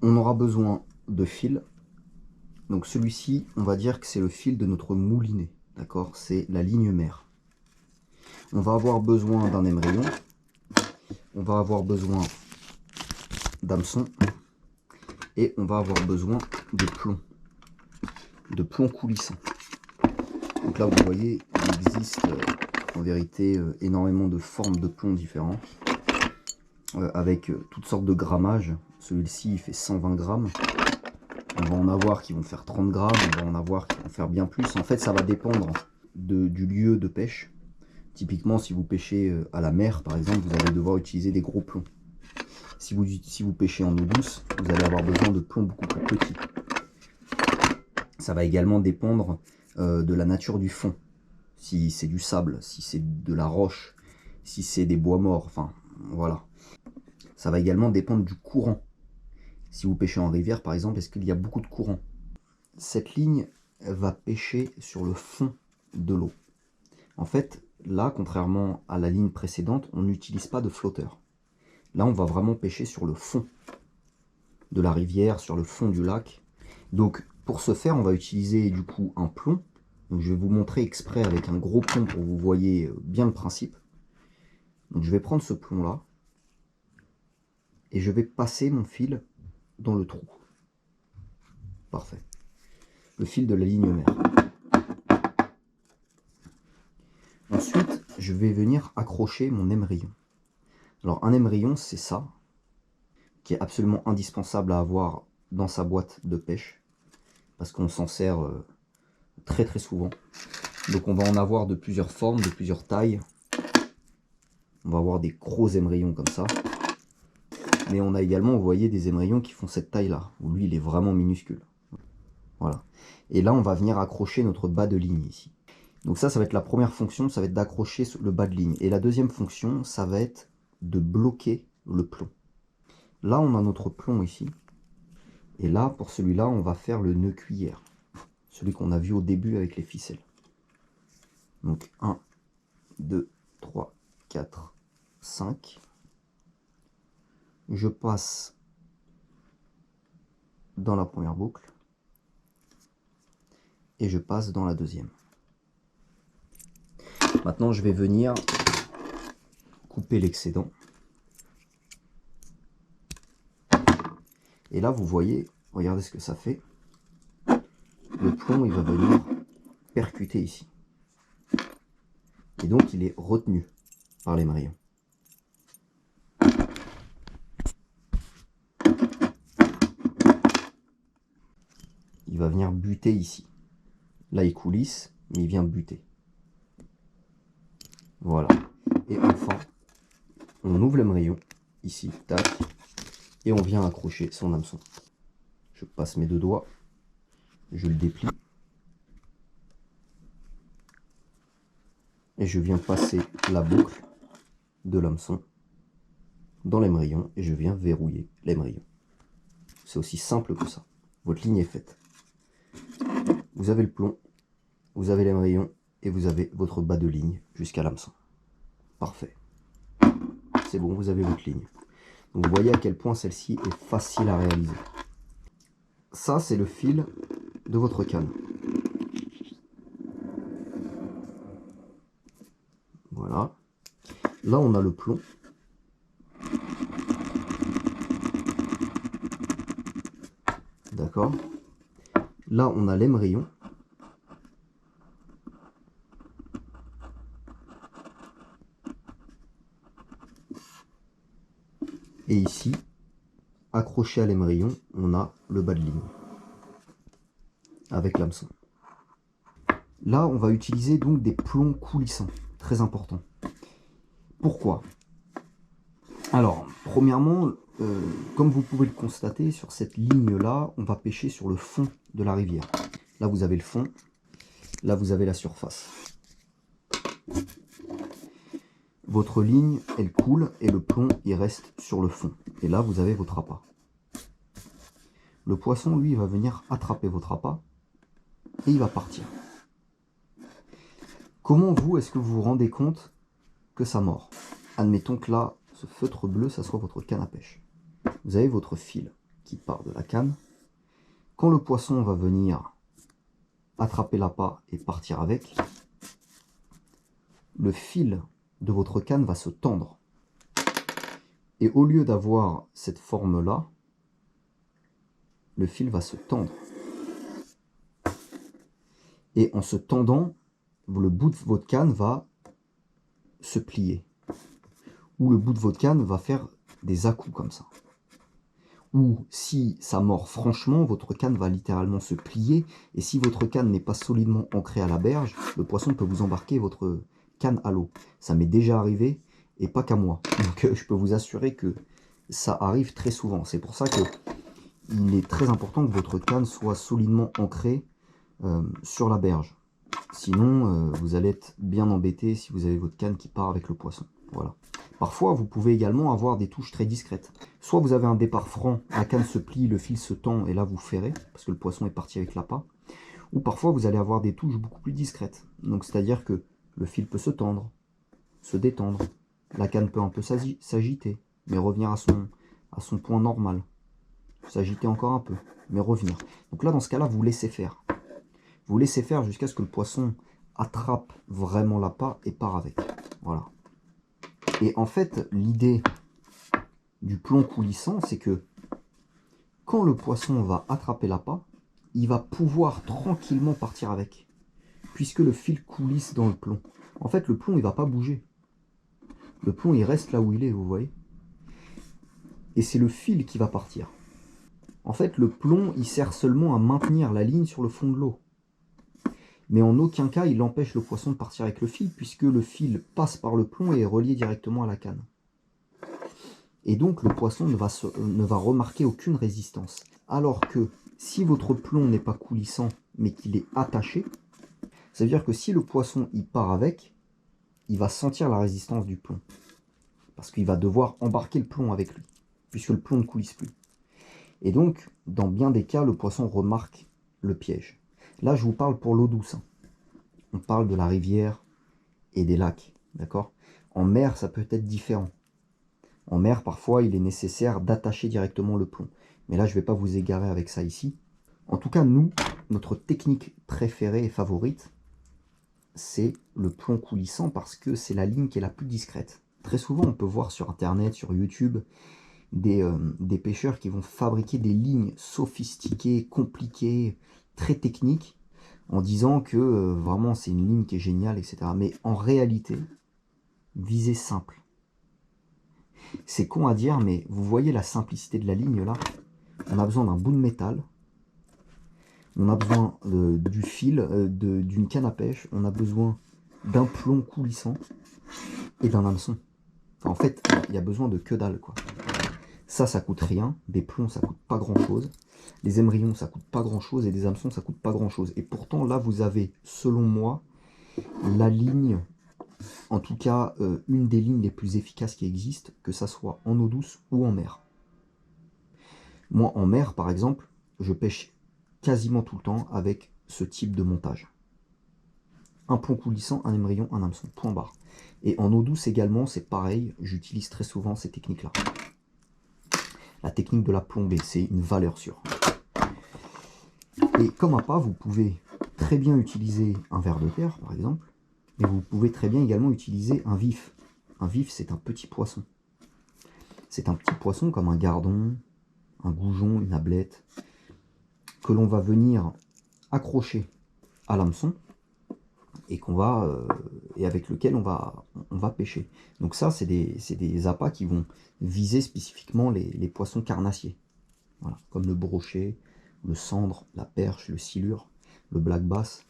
on aura besoin de fil. Donc celui-ci, on va dire que c'est le fil de notre moulinet, d'accord? C'est la ligne mère. On va avoir besoin d'un émerillon, on va avoir besoin d'hameçon et on va avoir besoin de plomb coulissant. Donc là, vous voyez, il existe en vérité énormément de formes de plomb différents avec toutes sortes de grammages. Celui-ci, il fait 120 grammes. On va en avoir qui vont faire 30 grammes, on va en avoir qui vont faire bien plus. En fait, ça va dépendre du lieu de pêche. Typiquement, si vous pêchez à la mer, par exemple, vous allez devoir utiliser des gros plombs. Si vous pêchez en eau douce, vous allez avoir besoin de plombs beaucoup plus petits. Ça va également dépendre de la nature du fond. Si c'est du sable, si c'est de la roche, si c'est des bois morts, enfin, voilà. Ça va également dépendre du courant. Si vous pêchez en rivière, par exemple, est-ce qu'il y a beaucoup de courant? Cette ligne va pêcher sur le fond de l'eau. En fait, là, contrairement à la ligne précédente, on n'utilise pas de flotteur. Là, on va vraiment pêcher sur le fond de la rivière, sur le fond du lac. Donc, pour ce faire, on va utiliser du coup un plomb. Donc, je vais vous montrer exprès avec un gros plomb pour que vous voyez bien le principe. Donc, je vais prendre ce plomb-là et je vais passer mon fil dans le trou. Parfait. Le fil de la ligne mère. Ensuite, je vais venir accrocher mon émerillon. Alors, un émerillon, c'est ça, qui est absolument indispensable à avoir dans sa boîte de pêche, parce qu'on s'en sert très très souvent. Donc, on va en avoir de plusieurs formes, de plusieurs tailles. On va avoir des gros émerillons comme ça. Mais on a également, vous voyez, des émerillons qui font cette taille-là, où lui, il est vraiment minuscule. Voilà. Et là, on va venir accrocher notre bas de ligne ici. Donc ça va être la première fonction, ça va être d'accrocher le bas de ligne. Et la deuxième fonction, ça va être de bloquer le plomb. Là, on a notre plomb ici. Et là, pour celui-là, on va faire le nœud cuillère. Celui qu'on a vu au début avec les ficelles. Donc 1, 2, 3, 4, 5. Je passe dans la première boucle. Et je passe dans la deuxième. Maintenant, je vais venir couper l'excédent. Et là, vous voyez, regardez ce que ça fait. Le plomb, il va venir percuter ici. Et donc, il est retenu par l'émerillon. Il va venir buter ici. Là, il coulisse, mais il vient buter. Voilà. Et enfin, on ouvre l'émerillon, ici, tac, et on vient accrocher son hameçon. Je passe mes deux doigts, je le déplie, et je viens passer la boucle de l'hameçon dans l'émerillon, et je viens verrouiller l'émerillon. C'est aussi simple que ça. Votre ligne est faite. Vous avez le plomb, vous avez l'émerillon, et vous avez votre bas de ligne jusqu'à l'hameçon. Parfait. C'est bon, vous avez votre ligne. Donc vous voyez à quel point celle-ci est facile à réaliser. Ça, c'est le fil de votre canne. Voilà. Là, on a le plomb. D'accord. Là, on a l'émerillon. Et ici, accroché à l'émerillon, on a le bas de ligne avec l'hameçon. Là, on va utiliser donc des plombs coulissants, très important. Pourquoi? Alors, premièrement, comme vous pouvez le constater, sur cette ligne-là, on va pêcher sur le fond de la rivière. Là, vous avez le fond, là, vous avez la surface. Votre ligne, elle coule et le plomb, il reste sur le fond. Et là, vous avez votre appât. Le poisson, lui, il va venir attraper votre appât et il va partir. Comment vous, est-ce que vous vous rendez compte que ça mord? Admettons que là, ce feutre bleu, ça soit votre canne à pêche. Vous avez votre fil. qui part de la canne. Quand le poisson va venir attraper l'appât et partir avec, le fil de votre canne va se tendre. Et au lieu d'avoir cette forme-là, le fil va se tendre. Et en se tendant, le bout de votre canne va se plier. Ou le bout de votre canne va faire des à-coups comme ça. Ou si ça mord franchement, votre canne va littéralement se plier. Et si votre canne n'est pas solidement ancrée à la berge, le poisson peut vous embarquer votre canne à l'eau. Ça m'est déjà arrivé et pas qu'à moi. Donc je peux vous assurer que ça arrive très souvent. C'est pour ça que il est très important que votre canne soit solidement ancrée sur la berge. Sinon, vous allez être bien embêté si vous avez votre canne qui part avec le poisson. Voilà. Parfois, vous pouvez également avoir des touches très discrètes. Soit vous avez un départ franc, la canne se plie, le fil se tend et là vous ferrez, parce que le poisson est parti avec l'appât. Ou parfois, vous allez avoir des touches beaucoup plus discrètes. Donc, c'est-à-dire que le fil peut se tendre, se détendre. La canne peut un peu s'agiter, mais revenir à son point normal. S'agiter encore un peu, mais revenir. Donc là, dans ce cas-là, vous laissez faire. Vous laissez faire jusqu'à ce que le poisson attrape vraiment l'appât et part avec. Voilà. Et en fait, l'idée du plomb coulissant, c'est que quand le poisson va attraper l'appât, il va pouvoir tranquillement partir avec, puisque le fil coulisse dans le plomb. En fait, le plomb, il ne va pas bouger. Le plomb, il reste là où il est, vous voyez. Et c'est le fil qui va partir. En fait, le plomb, il sert seulement à maintenir la ligne sur le fond de l'eau. Mais en aucun cas, il empêche le poisson de partir avec le fil, puisque le fil passe par le plomb et est relié directement à la canne. Et donc, le poisson ne va remarquer aucune résistance. Alors que, si votre plomb n'est pas coulissant, mais qu'il est attaché, ça veut dire que si le poisson y part avec, il va sentir la résistance du plomb. Parce qu'il va devoir embarquer le plomb avec lui, puisque le plomb ne coulisse plus. Et donc, dans bien des cas, le poisson remarque le piège. Là, je vous parle pour l'eau douce. On parle de la rivière et des lacs, d'accord? En mer, ça peut être différent. En mer, parfois, il est nécessaire d'attacher directement le plomb. Mais là, je ne vais pas vous égarer avec ça ici. En tout cas, nous, notre technique préférée et favorite, c'est le plomb coulissant parce que c'est la ligne qui est la plus discrète. Très souvent, on peut voir sur Internet, sur YouTube, des pêcheurs qui vont fabriquer des lignes sophistiquées, compliquées, très techniques, en disant que vraiment c'est une ligne qui est géniale, etc. Mais en réalité, visée simple. C'est con à dire, mais vous voyez la simplicité de la ligne là? On a besoin d'un bout de métal, on a besoin du fil, d'une canne à pêche, on a besoin d'un plomb coulissant et d'un hameçon. Enfin, en fait, il y a besoin de que dalle, quoi. Ça coûte rien. Des plombs, ça coûte pas grand-chose. Les émerillons, ça coûte pas grand-chose. Et des hameçons, ça coûte pas grand-chose. Et pourtant, là, vous avez, selon moi, la ligne, en tout cas, une des lignes les plus efficaces qui existent, que ça soit en eau douce ou en mer. Moi, en mer, par exemple, je pêche quasiment tout le temps avec ce type de montage. Un plomb coulissant, un émerillon, un hameçon, point barre. Et en eau douce également, c'est pareil, j'utilise très souvent ces techniques-là. La technique de la plombée, c'est une valeur sûre. Et comme appât, vous pouvez très bien utiliser un ver de terre, par exemple, mais vous pouvez très bien également utiliser un vif. Un vif, c'est un petit poisson. C'est un petit poisson comme un gardon, un goujon, une ablette, que l'on va venir accrocher à l'hameçon et avec lequel on va pêcher. Donc ça, c'est des appâts qui vont viser spécifiquement les poissons carnassiers. Voilà, comme le brochet, le cendre, la perche, le silure, le black bass.